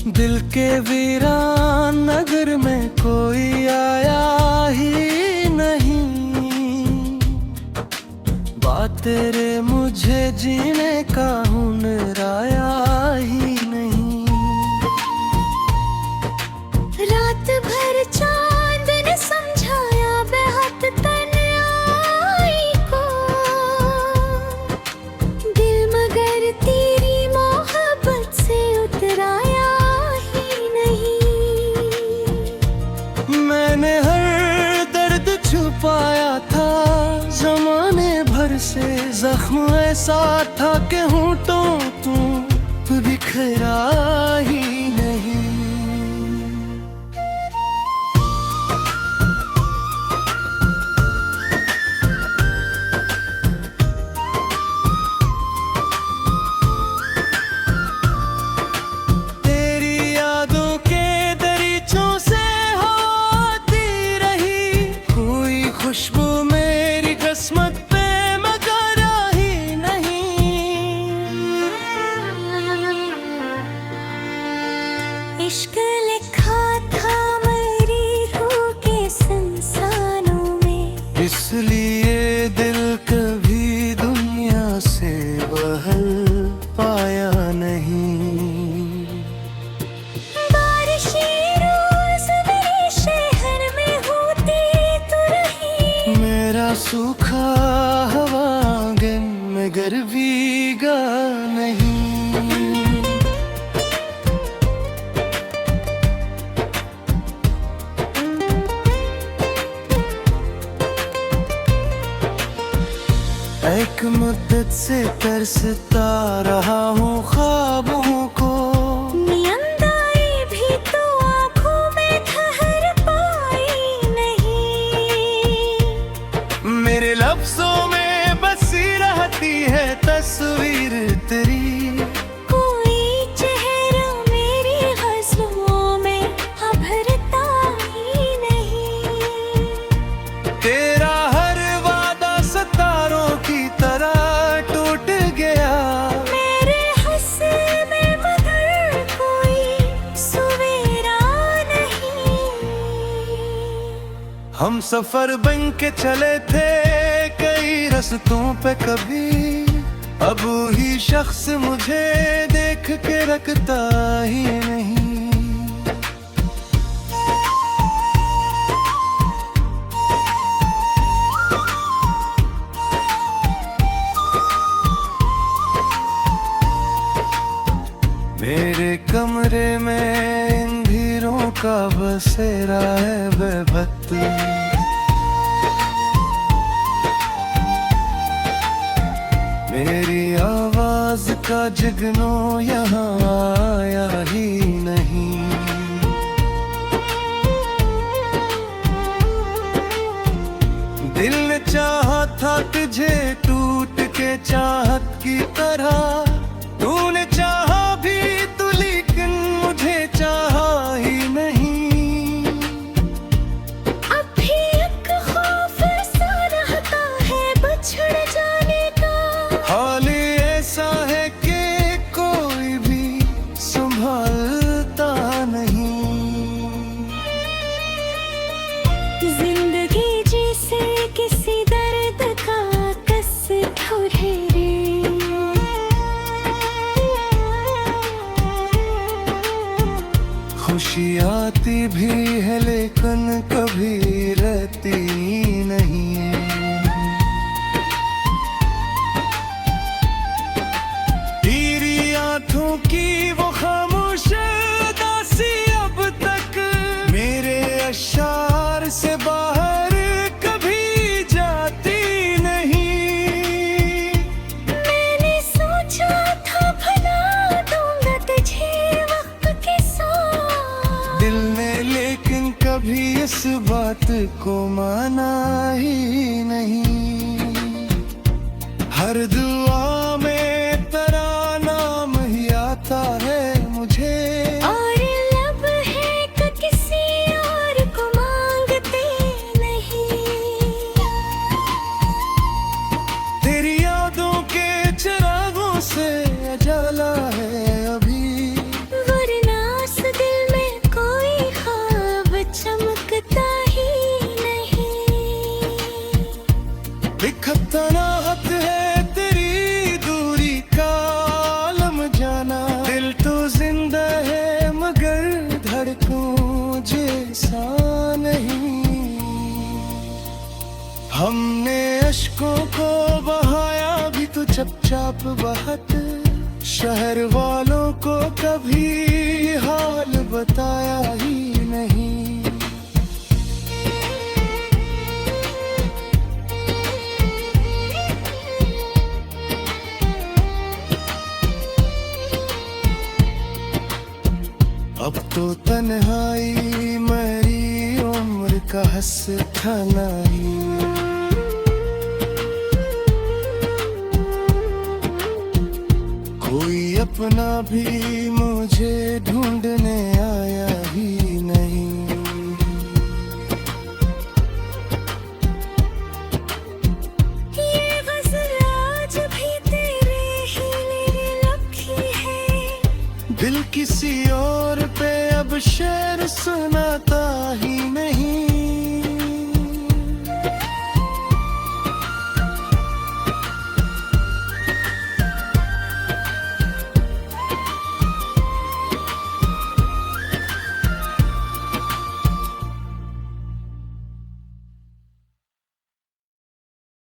दिल के वीरान नगर में कोई आया ही नहीं। बात तेरे मुझे जीने का हुनर आया ही नहीं। रात भर चांद ने समझाया बेहद तन्हाई को, दिल मगर तेरी मोहब्बत से उतराया ही नहीं। मैंने हर दर्द छुपाया था जमाने भर से, जख्म ऐसा था कि होंठों तू बिखरा ही नहीं। खुशबू मेरी किस्मत पे मगर ही नहीं। इश्क लिखा था मेरी रूह के संसारों में, इसलिए दिल कभी दुनिया से बहल पाया नहीं। बारिशें रोज मेरे शहर में होती तो रही, मेरा सूखा हवा आंगन में गर भीगा नहीं। एक मुद्दत से तरसता रहा हूँ ख्वाबों को, नियंदाई भी तो आँखों में ठहर पाई नहीं। मेरे लफ्जों में बसी रहती है तस्वीर तेरी। कोई चेहरा मेरी ग़ज़लों में अभरता ही नहीं। तेरा हर वादा सितारों की तरह टूट गया, मेरे हंसने में मगर कोई सवेरा नहीं। हम सफर बन के चले थे कई रस्तों पे कभी, अब ही शख्स मुझे देख के रखता ही नहीं। मेरे कमरे में इन भीड़ों का बसेरा है बेभत्त। मेरी आवाज का जगनो यहाँ आया ही नहीं। दिल ने चाहा था तुझे टूट के चाहत की तरह, तूने चाहा भी तो लेकिन मुझे चाहा ही नहीं। अब भी एक खौफ सा रहता है बिछड़ जाने का, हाल ऐसा है कि कोई भी संभालता नहीं। जिंदगी जैसे किसी दर्द का कसर है रे। खुशी आती भी है लेकिन कभी रहती नहीं है। तेरी आंखों की वो खामोश दासी अब तक मेरे अशार से बाहर कभी जाती नहीं। मैंने सोचा था भला दूंगा तुझे वक्त के साथ, दिल ने लेकिन कभी इस बात को माना ही नहीं। हर दुआ में तेरा नाम ही आता है मुझे, और लब है कि किसी और को मांगते नहीं। तेरी यादों के चिरागों से उजाला है अभी, वरना हमने अश्कों को बहाया भी तो चुपचाप बहत, शहर वालों को कभी हाल बताया ही नहीं। अब तो तन्हाई मेरी उम्र का हंसना ही। कोई अपना भी मुझे ढूंढने आया ही नहीं। ये गज़ल आज भी तेरे ही लिए लिखी है। दिल किसी और पे अब शेर सुनाता ही नहीं।